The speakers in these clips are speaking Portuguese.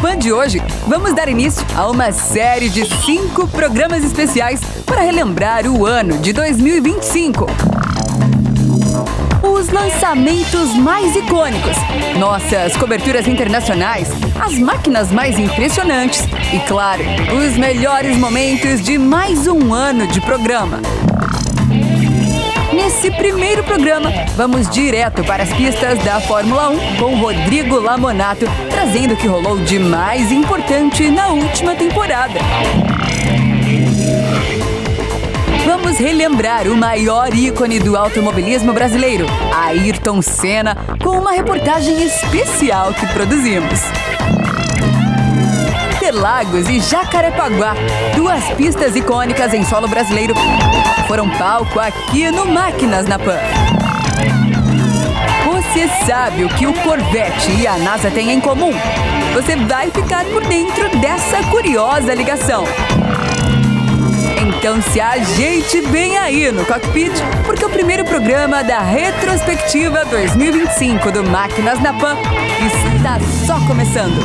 Pan de hoje, vamos dar início a uma série de 5 programas especiais para relembrar o ano de 2025. Os lançamentos mais icônicos, nossas coberturas internacionais, as máquinas mais impressionantes e, claro, os melhores momentos de mais um ano de programa. Nesse primeiro programa, vamos direto para as pistas da Fórmula 1 com Rodrigo Lamonato, trazendo o que rolou de mais importante na última temporada. Vamos relembrar o maior ícone do automobilismo brasileiro, Ayrton Senna, com uma reportagem especial que produzimos. Interlagos e Jacarepaguá, 2 pistas icônicas em solo brasileiro, foram palco aqui no Máquinas na Pan. Você sabe o que o Corvette e a NASA têm em comum? Você vai ficar por dentro dessa curiosa ligação. Então se ajeite bem aí no cockpit, porque o primeiro programa da retrospectiva 2025 do Máquinas na Pan está só começando.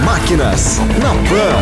Máquinas na Pan.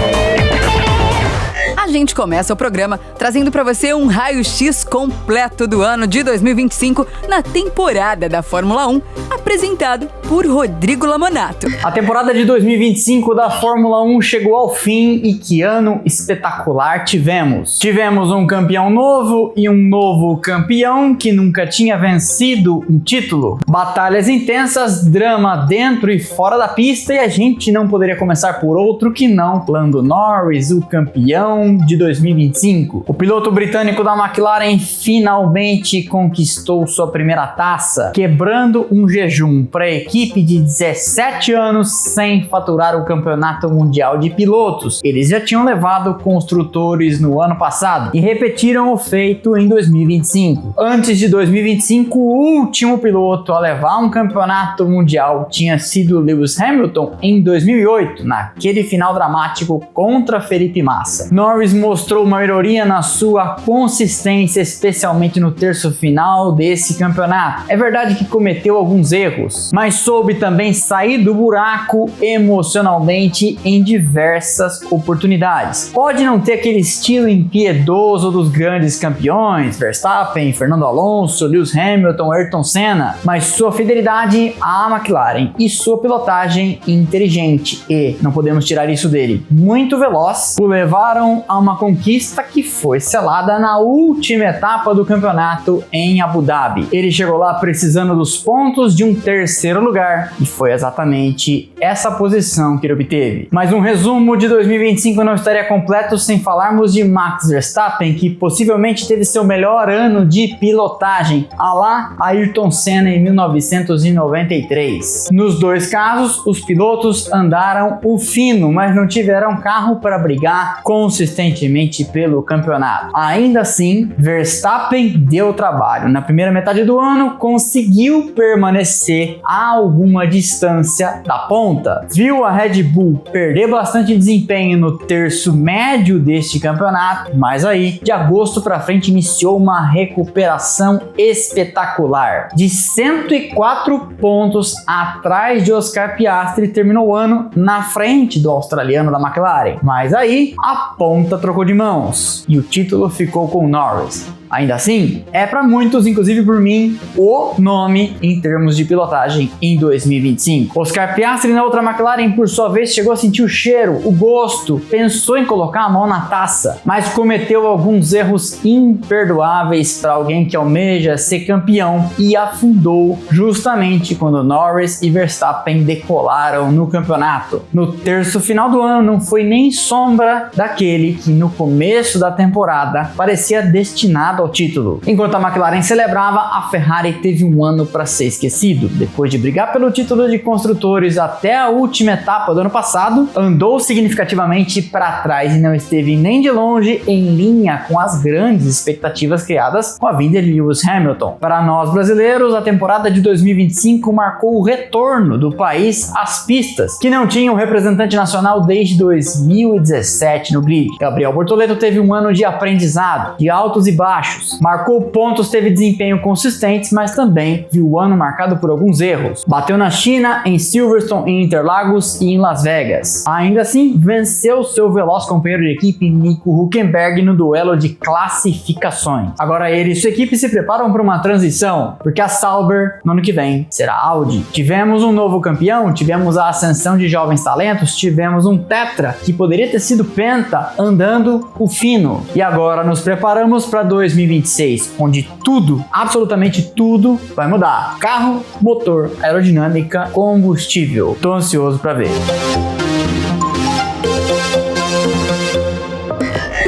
A gente começa o programa trazendo para você um raio-x completo do ano de 2025 na temporada da Fórmula 1, apresentado por Rodrigo Lamonato. A temporada de 2025 da Fórmula 1 chegou ao fim e que ano espetacular tivemos. Tivemos um campeão novo e um novo campeão que nunca tinha vencido um título. Batalhas intensas, drama dentro e fora da pista, e a gente não poderia começar por outro que não Lando Norris, o campeão de 2025. O piloto britânico da McLaren finalmente conquistou sua primeira taça, quebrando um jejum para a equipe de 17 anos sem faturar o Campeonato Mundial de Pilotos. Eles já tinham levado construtores no ano passado e repetiram o feito em 2025. Antes de 2025, o último piloto a levar um campeonato mundial tinha sido Lewis Hamilton em 2008, naquele final dramático contra Felipe Massa. Norris mostrou uma melhoria na sua consistência, especialmente no terço final desse campeonato. É verdade que cometeu alguns erros, mas soube também sair do buraco emocionalmente em diversas oportunidades. Pode não ter aquele estilo impiedoso dos grandes campeões, Verstappen, Fernando Alonso, Lewis Hamilton, Ayrton Senna, mas sua fidelidade à McLaren e sua pilotagem inteligente e, não podemos tirar isso dele, muito veloz, o levaram a uma conquista que foi selada na última etapa do campeonato em Abu Dhabi. Ele chegou lá precisando dos pontos de um terceiro lugar e foi exatamente essa posição que ele obteve. Mas um resumo de 2025 não estaria completo sem falarmos de Max Verstappen, que possivelmente teve seu melhor ano de pilotagem, à la Ayrton Senna em 1993. Nos dois casos, os pilotos andaram o fino, mas não tiveram carro para brigar consistentemente pelo campeonato. Ainda assim, Verstappen deu trabalho. Na primeira metade do ano, conseguiu permanecer a alguma distância da ponta. Viu a Red Bull perder bastante desempenho no terço médio deste campeonato, mas aí, de agosto para frente, iniciou uma recuperação espetacular. De 104 pontos atrás de Oscar Piastri, terminou o ano na frente do australiano da McLaren. Mas aí, a ponta trocou de mãos e o título ficou com Norris. Ainda assim, é para muitos, inclusive por mim, o nome em termos de pilotagem em 2025. Oscar Piastri na outra McLaren, por sua vez, chegou a sentir o cheiro, o gosto, pensou em colocar a mão na taça, mas cometeu alguns erros imperdoáveis para alguém que almeja ser campeão e afundou justamente quando Norris e Verstappen decolaram no campeonato. No terço final do ano, não foi nem sombra daquele que no começo da temporada parecia destinado ao título. Enquanto a McLaren celebrava, a Ferrari teve um ano para ser esquecido. Depois de brigar pelo título de construtores até a última etapa do ano passado, andou significativamente para trás e não esteve nem de longe em linha com as grandes expectativas criadas com a vinda de Lewis Hamilton. Para nós brasileiros, a temporada de 2025 marcou o retorno do país às pistas, que não tinha um representante nacional desde 2017 no grid. Gabriel Bortoleto teve um ano de aprendizado, de altos e baixos. Marcou pontos, teve desempenho consistentes, mas também viu o ano marcado por alguns erros. Bateu na China, em Silverstone, em Interlagos e em Las Vegas. Ainda assim, venceu seu veloz companheiro de equipe Nico Hülkenberg no duelo de classificações. Agora ele e sua equipe se preparam para uma transição, porque a Sauber no ano que vem será Audi. Tivemos um novo campeão, tivemos a ascensão de jovens talentos, tivemos um tetra que poderia ter sido penta andando o fino. E agora nos preparamos para 2026, onde tudo, absolutamente tudo, vai mudar. Carro, motor, aerodinâmica, combustível. Tô ansioso para ver.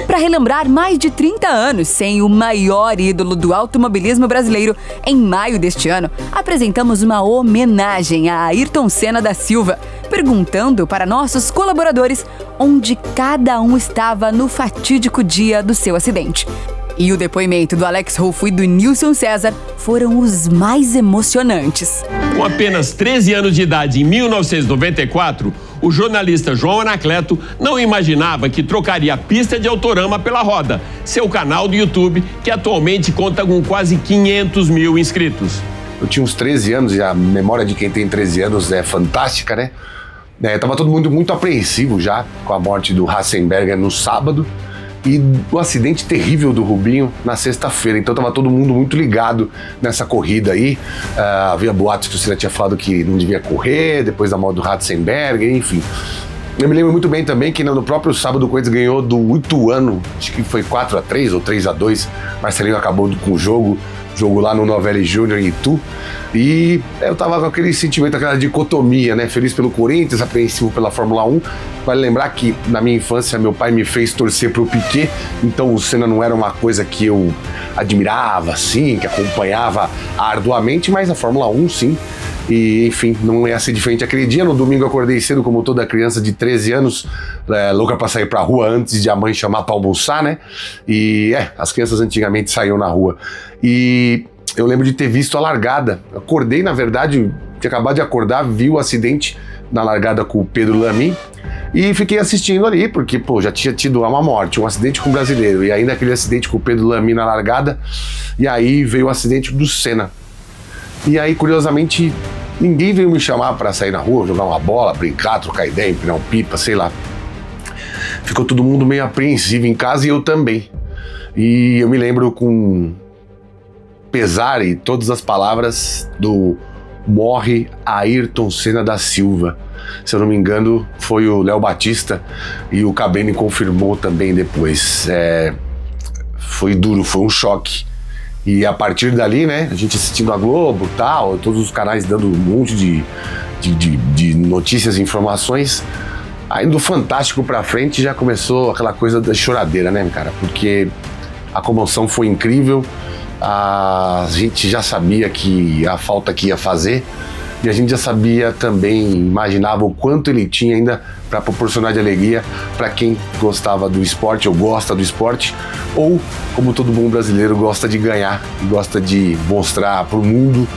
Para relembrar mais de 30 anos sem o maior ídolo do automobilismo brasileiro, em maio deste ano, apresentamos uma homenagem a Ayrton Senna da Silva, perguntando para nossos colaboradores onde cada um estava no fatídico dia do seu acidente. E o depoimento do Alex Rolfo e do Nilson César foram os mais emocionantes. Com apenas 13 anos de idade, em 1994, o jornalista João Anacleto não imaginava que trocaria a pista de Autorama pela Roda, seu canal do YouTube, que atualmente conta com quase 500 mil inscritos. Eu tinha uns 13 anos e a memória de quem tem 13 anos é fantástica, né? Tava todo mundo muito apreensivo já com a morte do Ratzenberger no sábado e o acidente terrível do Rubinho na sexta-feira. Então tava todo mundo muito ligado nessa corrida aí. Havia boatos que o Senna tinha falado que não devia correr, depois da morte do Ratzenberger, enfim. Eu me lembro muito bem também que no próprio sábado o Corinthians ganhou do Ituano, acho que foi 4-3 ou 3-2. Marcelinho acabou com o jogo lá no Novelli Júnior em Itu. E eu tava com aquele sentimento, aquela dicotomia, né? Feliz pelo Corinthians, apreensivo pela Fórmula 1. Vale lembrar que na minha infância meu pai me fez torcer pro Piquet, então o Senna não era uma coisa que eu admirava, assim, que acompanhava arduamente, mas a Fórmula 1 sim. E, enfim, não ia ser diferente aquele dia. No domingo eu acordei cedo, como toda criança de 13 anos, louca pra sair pra rua antes de a mãe chamar pra almoçar, né? E, as crianças antigamente saíam na rua. E eu lembro de ter visto a largada. Acordei, na verdade, tinha acabado de acordar, vi o acidente na largada com o Pedro Lamy e fiquei assistindo ali, porque, já tinha tido uma morte, um acidente com o brasileiro e ainda aquele acidente com o Pedro Lamy na largada, e aí veio o acidente do Senna. E aí, curiosamente, ninguém veio me chamar para sair na rua, jogar uma bola, brincar, trocar ideia, empinar um pipa, sei lá. Ficou todo mundo meio apreensivo em casa e eu também. E eu me lembro com pesar e todas as palavras do morre Ayrton Senna da Silva. Se eu não me engano, foi o Léo Batista e o Cabrini confirmou também depois. Foi duro, foi um choque. E a partir dali, né, a gente assistindo a Globo, tal, todos os canais dando um monte de notícias e informações, aí do Fantástico pra frente já começou aquela coisa da choradeira, né, cara? Porque a comoção foi incrível, a gente já sabia que a falta que ia fazer, e a gente já sabia também, imaginava o quanto ele tinha ainda para proporcionar de alegria para quem gostava do esporte ou gosta do esporte, ou como todo bom brasileiro gosta de ganhar e gosta de mostrar para o mundo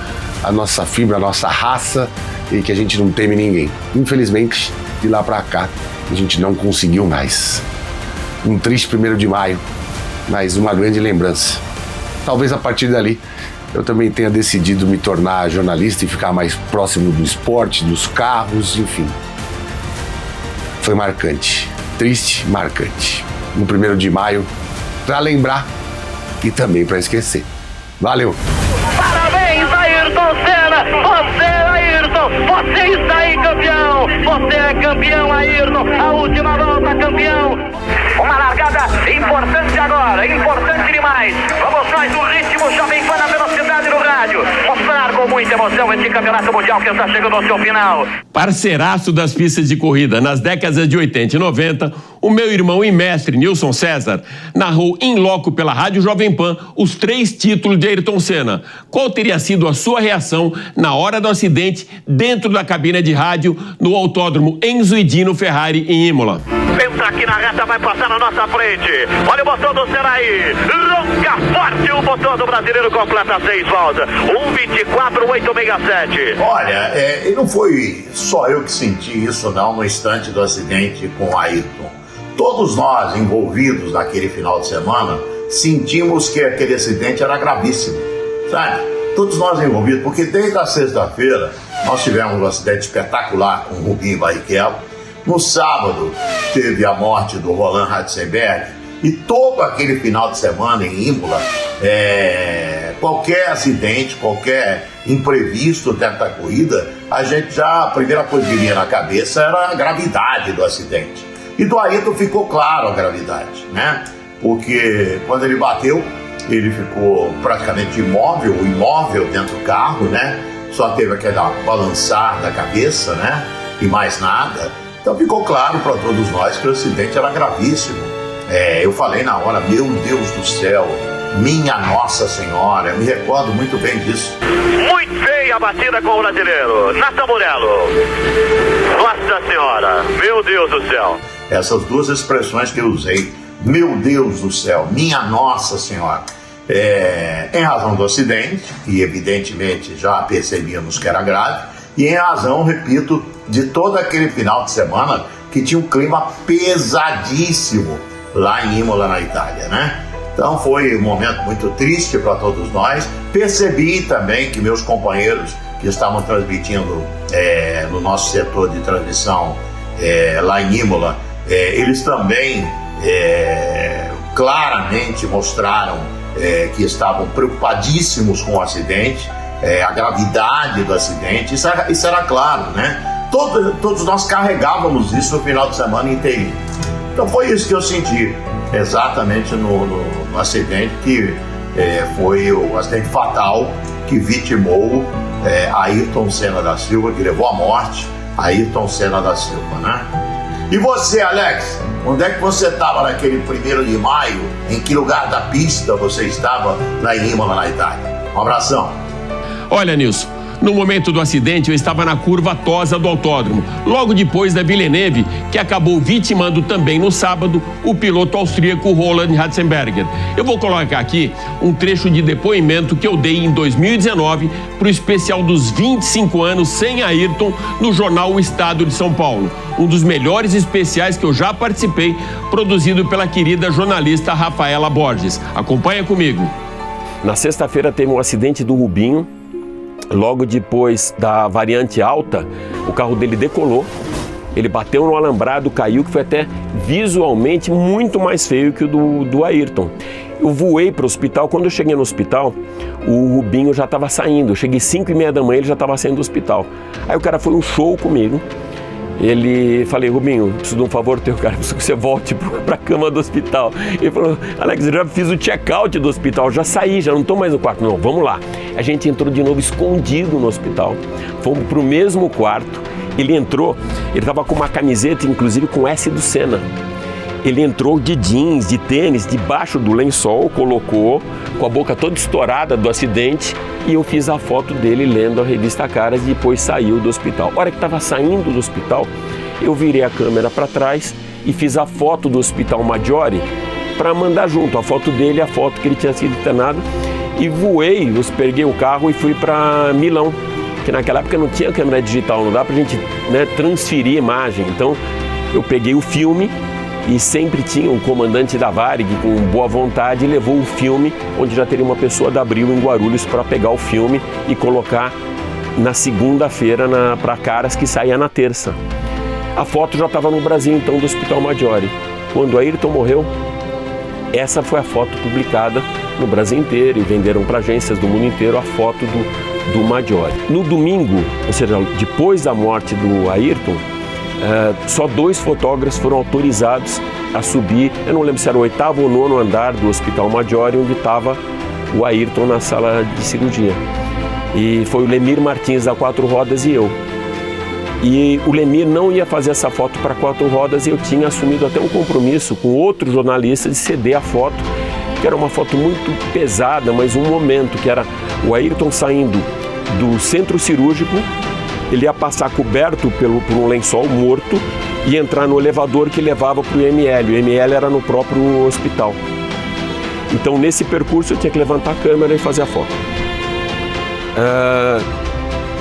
a nossa fibra, a nossa raça e que a gente não teme ninguém. Infelizmente, de lá para cá, a gente não conseguiu mais. Um triste 1º de maio, mas uma grande lembrança. Talvez a partir dali eu também tenha decidido me tornar jornalista e ficar mais próximo do esporte, dos carros, enfim. Foi marcante, triste, marcante. No 1º de maio, para lembrar e também para esquecer. Valeu! Parabéns, Ayrton Senna! Você, Ayrton! Você está aí, campeão! Você é campeão, Ayrton! A última volta, campeão! Uma largada importante agora, importante demais! Vamos nós, o ritmo Jovem Pan na velocidade do rádio! vibrar com muita emoção esse campeonato mundial que está chegando ao seu final. Parceiraço das pistas de corrida nas décadas de 80 e 90, o meu irmão e mestre Nilson César narrou in loco pela Rádio Jovem Pan os 3 títulos de Ayrton Senna. Qual teria sido a sua reação na hora do acidente dentro da cabine de rádio no autódromo Enzo e Dino Ferrari em Imola? Entra aqui na reta, vai passar na nossa frente. Olha o botão do Senna aí. Ronca forte o botão do brasileiro, completa 6 voltas. 1:24.867. Olha, e não foi só eu que senti isso não no instante do acidente com o Ayrton. Todos nós envolvidos naquele final de semana sentimos que aquele acidente era gravíssimo, sabe? Todos nós envolvidos, porque desde a sexta-feira nós tivemos um acidente espetacular com o Rubinho Barrichello. No sábado teve a morte do Roland Ratzenberger e todo aquele final de semana em Imola, qualquer acidente, qualquer imprevisto dentro da corrida, a primeira coisa que vinha na cabeça era a gravidade do acidente. E do Ayrton ficou claro a gravidade, né? Porque quando ele bateu, ele ficou praticamente imóvel dentro do carro, né? Só teve aquele balançar da cabeça, né? E mais nada. Então ficou claro para todos nós que o acidente era gravíssimo. Eu falei na hora, meu Deus do céu, minha Nossa Senhora, eu me recordo muito bem disso. Muito feia a batida com o brasileiro. Nathan Morello. Nossa Senhora, meu Deus do céu. Essas duas expressões que eu usei, meu Deus do céu, minha Nossa Senhora. Em razão do acidente, e evidentemente já percebíamos que era grave, e em razão, repito, de todo aquele final de semana que tinha um clima pesadíssimo lá em Imola, na Itália, né? Então foi um momento muito triste para todos nós. Percebi também que meus companheiros que estavam transmitindo no nosso setor de transmissão lá em Imola, eles também claramente mostraram que estavam preocupadíssimos com o acidente, a gravidade do acidente, isso era claro, né? Todos nós carregávamos isso no final de semana inteirinho. Então foi isso que eu senti exatamente no acidente, que foi o acidente fatal que vitimou Ayrton Senna da Silva, que levou à morte Ayrton Senna da Silva, né? E você, Alex, onde é que você estava naquele 1º de maio? Em que lugar da pista você estava lá em Imola, na Itália? Um abração. Olha, Nilson, no momento do acidente eu estava na curva tosa do autódromo, logo depois da Villeneuve, que acabou vitimando também no sábado o piloto austríaco Roland Ratzenberger. Eu vou colocar aqui um trecho de depoimento que eu dei em 2019 para o especial dos 25 anos sem Ayrton no jornal O Estado de São Paulo. Um dos melhores especiais que eu já participei, produzido pela querida jornalista Rafaela Borges. Acompanha comigo. Na sexta-feira teve um acidente do Rubinho. Logo depois da variante alta, o carro dele decolou, ele bateu no alambrado, caiu, que foi até visualmente muito mais feio que o do Ayrton. Eu voei para o hospital, quando eu cheguei no hospital, o Rubinho já estava saindo, eu cheguei 5:30 da manhã, ele já estava saindo do hospital. Aí o cara foi um show comigo. Falei, Rubinho, preciso de um favor teu, cara, preciso que você volte para a cama do hospital. Ele falou, Alex, eu já fiz o check-out do hospital, já saí, já não estou mais no quarto. Não, vamos lá. A gente entrou de novo escondido no hospital, fomos para o mesmo quarto. Ele entrou, ele estava com uma camiseta, inclusive com S do Senna. Ele entrou de jeans, de tênis, debaixo do lençol, colocou, com a boca toda estourada do acidente, e eu fiz a foto dele lendo a revista Caras e depois saiu do hospital. A hora que estava saindo do hospital, eu virei a câmera para trás e fiz a foto do Hospital Maggiore para mandar junto a foto dele e a foto que ele tinha sido internado, e voei, peguei o carro e fui para Milão, que naquela época não tinha câmera digital, não dá para a gente, né, transferir imagem. Então eu peguei o filme, e sempre tinha um comandante da Varig com boa vontade, levou o filme, onde já teria uma pessoa da Abril em Guarulhos para pegar o filme e colocar na segunda-feira para Caras, que saía na terça. A foto já estava no Brasil, então, do Hospital Maggiore. Quando Ayrton morreu, essa foi a foto publicada no Brasil inteiro, e venderam para agências do mundo inteiro a foto do Maggiore. No domingo, ou seja, depois da morte do Ayrton, só 2 fotógrafos foram autorizados a subir, eu não lembro se era o 8º ou 9º andar do Hospital Maggiore, onde estava o Ayrton na sala de cirurgia. E foi o Lemir Martins da 4 rodas e eu. E o Lemir não ia fazer essa foto para 4 rodas e eu tinha assumido até um compromisso com outro jornalista de ceder a foto, que era uma foto muito pesada, mas um momento que era o Ayrton saindo do centro cirúrgico, ele ia passar coberto por um lençol morto e entrar no elevador que levava para o IML. O IML era no próprio hospital. Então, nesse percurso, eu tinha que levantar a câmera e fazer a foto.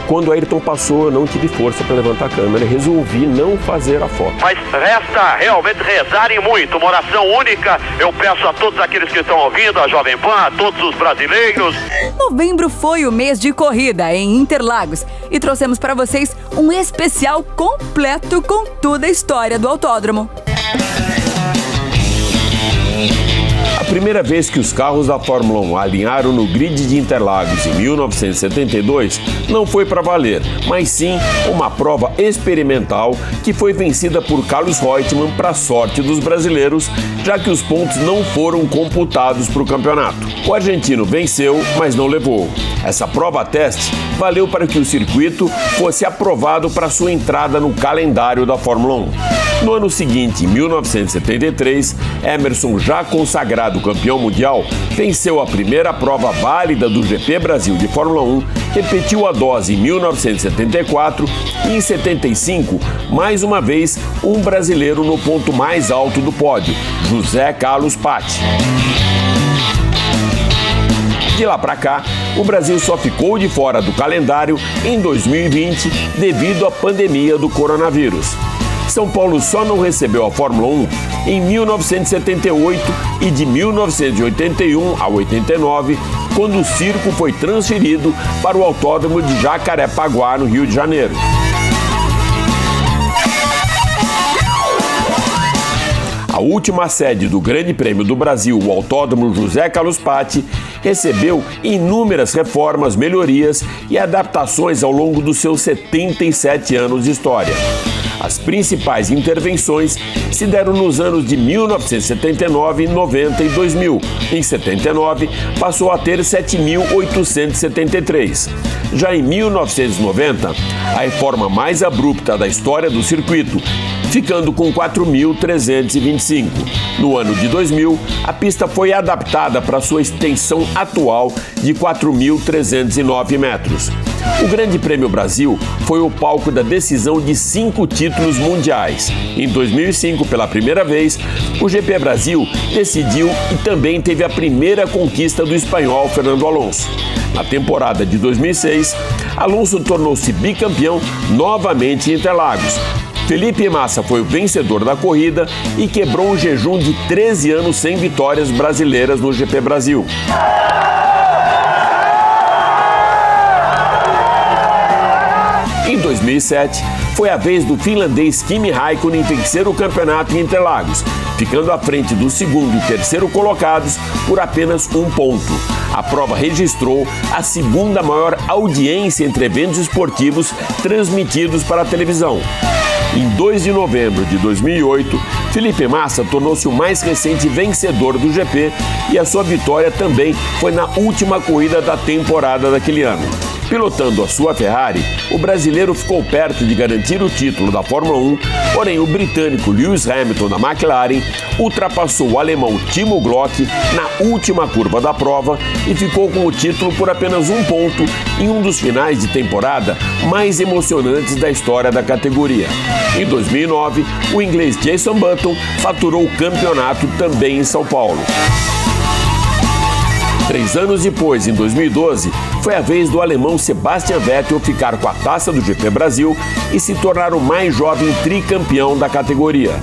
Quando o Ayrton passou, eu não tive força para levantar a câmera e resolvi não fazer a foto. Mas resta realmente rezar e muito, uma oração única. Eu peço a todos aqueles que estão ouvindo, a Jovem Pan, a todos os brasileiros. Novembro foi o mês de corrida em Interlagos e trouxemos para vocês um especial completo com toda a história do autódromo. A primeira vez que os carros da Fórmula 1 alinharam no grid de Interlagos em 1972 não foi para valer, mas sim uma prova experimental que foi vencida por Carlos Reutemann para a sorte dos brasileiros, já que os pontos não foram computados para o campeonato. O argentino venceu, mas não levou. Essa prova teste valeu para que o circuito fosse aprovado para sua entrada no calendário da Fórmula 1. No ano seguinte, em 1973, Emerson, já consagrado campeão mundial, venceu a primeira prova válida do GP Brasil de Fórmula 1, repetiu a dose em 1974 e em 75, mais uma vez, um brasileiro no ponto mais alto do pódio, José Carlos Patti. De lá para cá, o Brasil só ficou de fora do calendário em 2020 devido à pandemia do coronavírus. São Paulo só não recebeu a Fórmula 1 em 1978 e de 1981 a 89, quando o circo foi transferido para o Autódromo de Jacarepaguá, no Rio de Janeiro. A última sede do Grande Prêmio do Brasil, o Autódromo José Carlos Patti, recebeu inúmeras reformas, melhorias e adaptações ao longo dos seus 77 anos de história. As principais intervenções se deram nos anos de 1979, 90 e 2000. Em 79, passou a ter 7.873. Já em 1990, a reforma mais abrupta da história do circuito, ficando com 4.325. No ano de 2000, a pista foi adaptada para sua extensão atual de 4.309 metros. O Grande Prêmio Brasil foi o palco da decisão de 5 títulos mundiais. Em 2005, pela primeira vez, o GP Brasil decidiu e também teve a primeira conquista do espanhol Fernando Alonso. Na temporada de 2006, Alonso tornou-se bicampeão novamente em Interlagos. Felipe Massa foi o vencedor da corrida e quebrou um jejum de 13 anos sem vitórias brasileiras no GP Brasil. Em 2007, foi a vez do finlandês Kimi Räikkönen vencer o campeonato em Interlagos, ficando à frente do segundo e terceiro colocados por apenas 1 ponto. A prova registrou a segunda maior audiência entre eventos esportivos transmitidos para a televisão. Em 2 de novembro de 2008, Felipe Massa tornou-se o mais recente vencedor do GP e a sua vitória também foi na última corrida da temporada daquele ano. Pilotando a sua Ferrari, o brasileiro ficou perto de garantir o título da Fórmula 1, porém o britânico Lewis Hamilton da McLaren ultrapassou o alemão Timo Glock na última curva da prova e ficou com o título por apenas 1 ponto em um dos finais de temporada mais emocionantes da história da categoria. Em 2009, o inglês Jason Button faturou o campeonato também em São Paulo. 3 anos depois, em 2012, foi a vez do alemão Sebastian Vettel ficar com a taça do GP Brasil e se tornar o mais jovem tricampeão da categoria.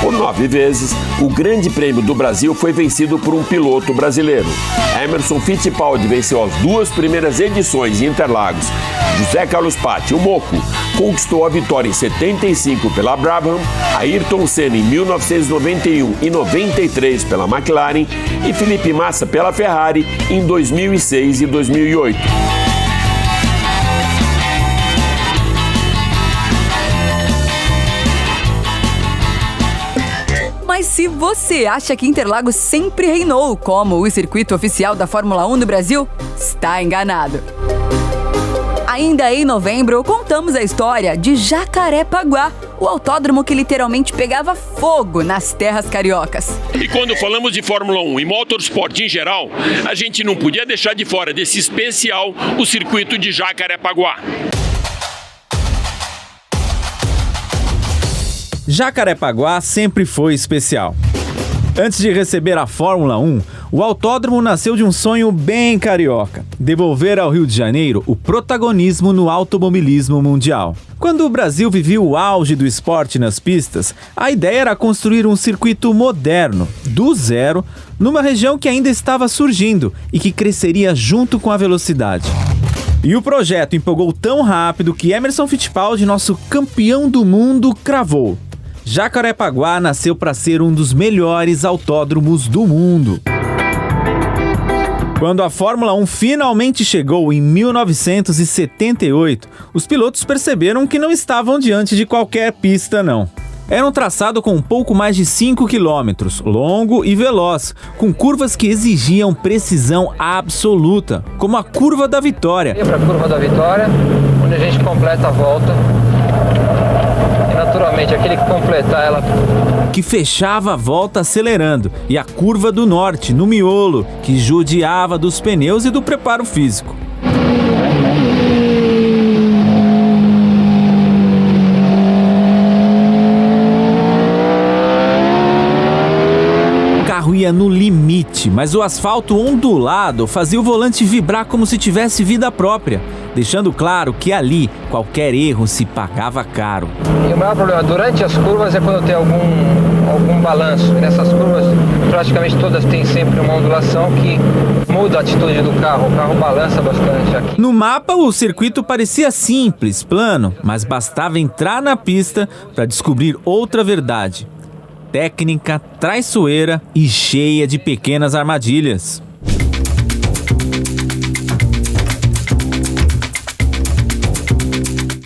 Por 9 vezes, o Grande Prêmio do Brasil foi vencido por um piloto brasileiro. Emerson Fittipaldi venceu as 2 primeiras edições em Interlagos. José Carlos Patti, o Moco, conquistou a vitória em 75 pela Brabham, Ayrton Senna em 1991 e 93 pela McLaren e Felipe Massa pela Ferrari em 2006 e 2008. Mas se você acha que Interlagos sempre reinou como o circuito oficial da Fórmula 1 do Brasil, está enganado. Ainda em novembro, contamos a história de Jacarepaguá, o autódromo que literalmente pegava fogo nas terras cariocas. E quando falamos de Fórmula 1 e motorsport em geral, a gente não podia deixar de fora desse especial o circuito de Jacarepaguá. Jacarepaguá sempre foi especial. Antes de receber a Fórmula 1, o autódromo nasceu de um sonho bem carioca: devolver ao Rio de Janeiro o protagonismo no automobilismo mundial. Quando o Brasil vivia o auge do esporte nas pistas, a ideia era construir um circuito moderno, do zero, numa região que ainda estava surgindo e que cresceria junto com a velocidade. E o projeto empolgou tão rápido que Emerson Fittipaldi, nosso campeão do mundo, cravou: Jacarepaguá nasceu para ser um dos melhores autódromos do mundo. Quando a Fórmula 1 finalmente chegou em 1978, os pilotos perceberam que não estavam diante de qualquer pista, não. Era um traçado com um pouco mais de 5 quilômetros, longo e veloz, com curvas que exigiam precisão absoluta, como a Curva da Vitória. Para a Curva da Vitória, onde a gente completa a volta. Naturalmente, aquele que completar ela, que fechava a volta acelerando, e a Curva do Norte, no miolo, que judiava dos pneus e do preparo físico. O carro ia no limite, mas o asfalto ondulado fazia o volante vibrar como se tivesse vida própria, deixando claro que ali qualquer erro se pagava caro. E o maior problema durante as curvas é quando tem algum balanço. E nessas curvas, praticamente todas têm sempre uma ondulação que muda a atitude do carro. O carro balança bastante aqui. No mapa, o circuito parecia simples, plano, mas bastava entrar na pista para descobrir outra verdade: técnica, traiçoeira e cheia de pequenas armadilhas.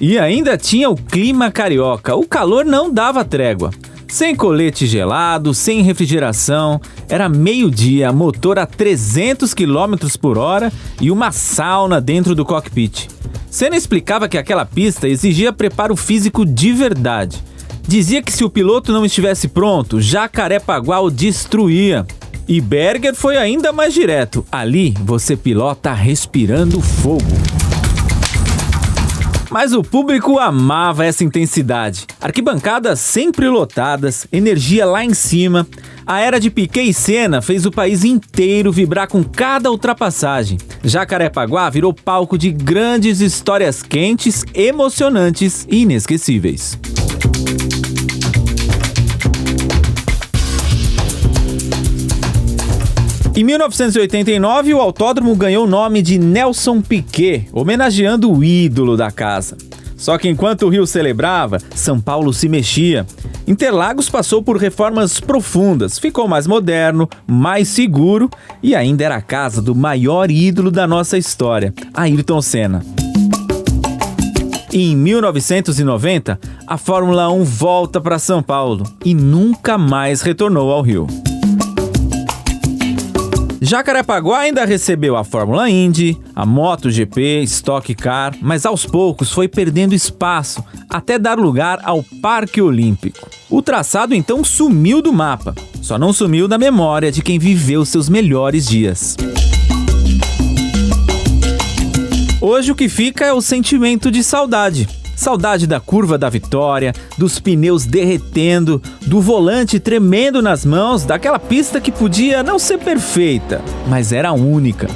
E ainda tinha o clima carioca. O calor não dava trégua. Sem colete gelado, sem refrigeração, era meio-dia, motor a 300 km por hora e uma sauna dentro do cockpit. Senna explicava que aquela pista exigia preparo físico de verdade. Dizia que se o piloto não estivesse pronto, Jacarepaguá o destruía. E Berger foi ainda mais direto: ali você pilota respirando fogo. Mas o público amava essa intensidade. Arquibancadas sempre lotadas, energia lá em cima. A era de Piquet e Senna fez o país inteiro vibrar com cada ultrapassagem. Jacarepaguá virou palco de grandes histórias quentes, emocionantes e inesquecíveis. Em 1989, o autódromo ganhou o nome de Nelson Piquet, homenageando o ídolo da casa. Só que enquanto o Rio celebrava, São Paulo se mexia. Interlagos passou por reformas profundas, ficou mais moderno, mais seguro e ainda era a casa do maior ídolo da nossa história, Ayrton Senna. Em 1990, a Fórmula 1 volta para São Paulo e nunca mais retornou ao Rio. Jacarepaguá ainda recebeu a Fórmula Indy, a MotoGP, Stock Car, mas aos poucos foi perdendo espaço até dar lugar ao Parque Olímpico. O traçado então sumiu do mapa, só não sumiu da memória de quem viveu seus melhores dias. Hoje o que fica é o sentimento de saudade. Saudade da Curva da Vitória, dos pneus derretendo, do volante tremendo nas mãos, daquela pista que podia não ser perfeita, mas era única.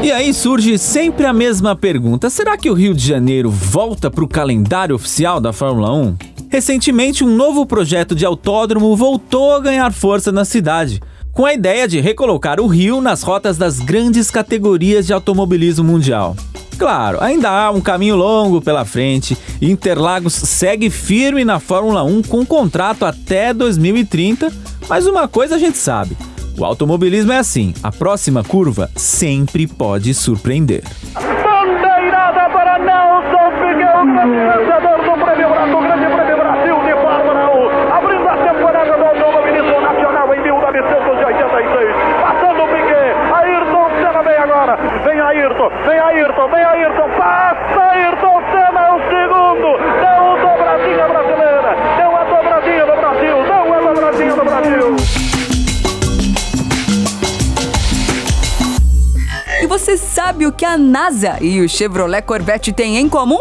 E aí surge sempre a mesma pergunta: será que o Rio de Janeiro volta para o calendário oficial da Fórmula 1? Recentemente, um novo projeto de autódromo voltou a ganhar força na cidade, com a ideia de recolocar o Rio nas rotas das grandes categorias de automobilismo mundial. Claro, ainda há um caminho longo pela frente e Interlagos segue firme na Fórmula 1 com contrato até 2030, mas uma coisa a gente sabe: o automobilismo é assim, a próxima curva sempre pode surpreender. Bandeirada para Nelson Piquet, o grande vencedor do Prêmio Brasil de Fórmula 1. que a NASA e o Chevrolet Corvette têm em comum?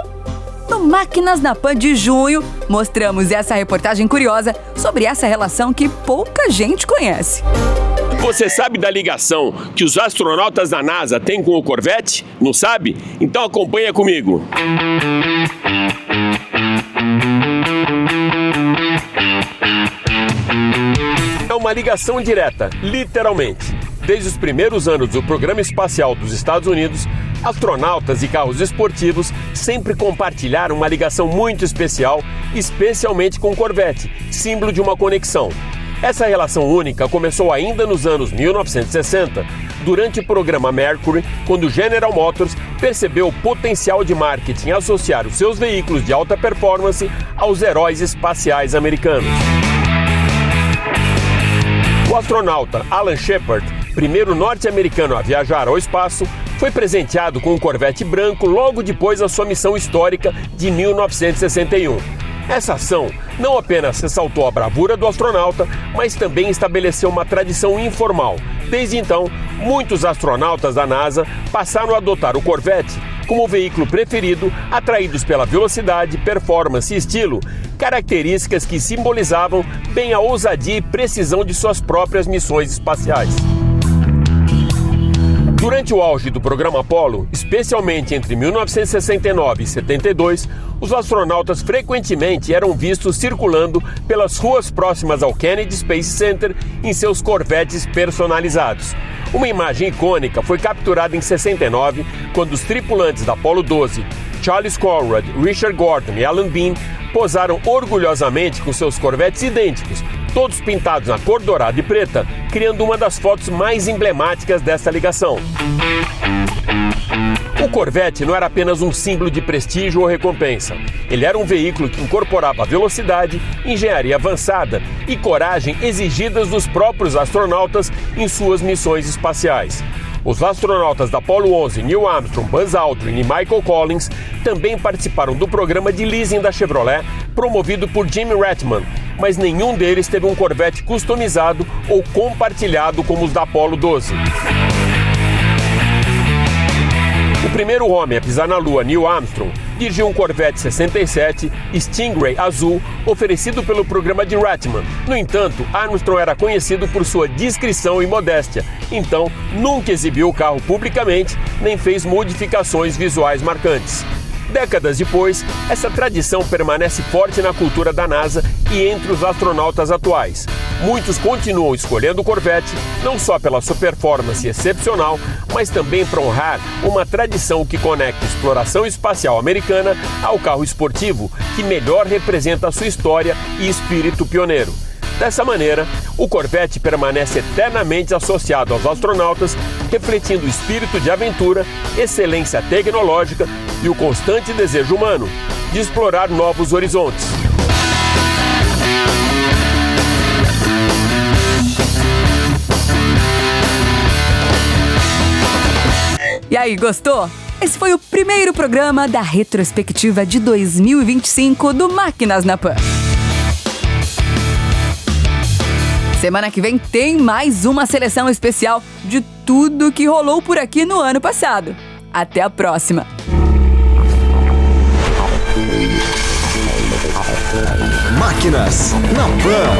No Máquinas na Pan de junho, mostramos essa reportagem curiosa sobre essa relação que pouca gente conhece. Você sabe da ligação que os astronautas da NASA têm com o Corvette? Não sabe? Então acompanha comigo. É uma ligação direta, literalmente. Desde os primeiros anos do programa espacial dos Estados Unidos, astronautas e carros esportivos sempre compartilharam uma ligação muito especial, especialmente com o Corvette, símbolo de uma conexão. Essa relação única começou ainda nos anos 1960, durante o programa Mercury, quando General Motors percebeu o potencial de marketing associar os seus veículos de alta performance aos heróis espaciais americanos. O astronauta Alan Shepard, primeiro norte-americano a viajar ao espaço, foi presenteado com um Corvette branco logo depois da sua missão histórica de 1961. Essa ação não apenas ressaltou a bravura do astronauta, mas também estabeleceu uma tradição informal. Desde então, muitos astronautas da NASA passaram a adotar o Corvette como o veículo preferido, atraídos pela velocidade, performance e estilo, características que simbolizavam bem a ousadia e precisão de suas próprias missões espaciais. Durante o auge do programa Apollo, especialmente entre 1969 e 72, os astronautas frequentemente eram vistos circulando pelas ruas próximas ao Kennedy Space Center em seus Corvettes personalizados. Uma imagem icônica foi capturada em 69, quando os tripulantes da Apollo 12, Charles Conrad, Richard Gordon e Alan Bean, posaram orgulhosamente com seus Corvettes idênticos, todos pintados na cor dourada e preta, criando uma das fotos mais emblemáticas dessa ligação. O Corvette não era apenas um símbolo de prestígio ou recompensa. Ele era um veículo que incorporava velocidade, engenharia avançada e coragem exigidas dos próprios astronautas em suas missões espaciais. Os astronautas da Apollo 11, Neil Armstrong, Buzz Aldrin e Michael Collins, também participaram do programa de leasing da Chevrolet, promovido por Jim Ratman, mas nenhum deles teve um Corvette customizado ou compartilhado como os da Apollo 12. O primeiro homem a pisar na Lua, Neil Armstrong, dirigiu um Corvette 67 Stingray azul, oferecido pelo programa de Ratman. No entanto, Armstrong era conhecido por sua discrição e modéstia, então nunca exibiu o carro publicamente, nem fez modificações visuais marcantes. Décadas depois, essa tradição permanece forte na cultura da NASA e entre os astronautas atuais. Muitos continuam escolhendo o Corvette, não só pela sua performance excepcional, mas também para honrar uma tradição que conecta a exploração espacial americana ao carro esportivo, que melhor representa a sua história e espírito pioneiro. Dessa maneira, o Corvette permanece eternamente associado aos astronautas, refletindo o espírito de aventura, excelência tecnológica e o constante desejo humano de explorar novos horizontes. E aí, gostou? Esse foi o primeiro programa da retrospectiva de 2025 do Máquinas na Pan. Semana que vem tem mais uma seleção especial de tudo que rolou por aqui no ano passado. Até a próxima! Máquinas na Pan.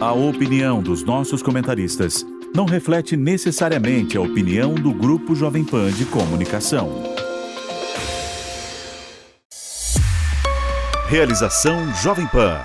A opinião dos nossos comentaristas não reflete necessariamente a opinião do Grupo Jovem Pan de Comunicação. Realização Jovem Pan.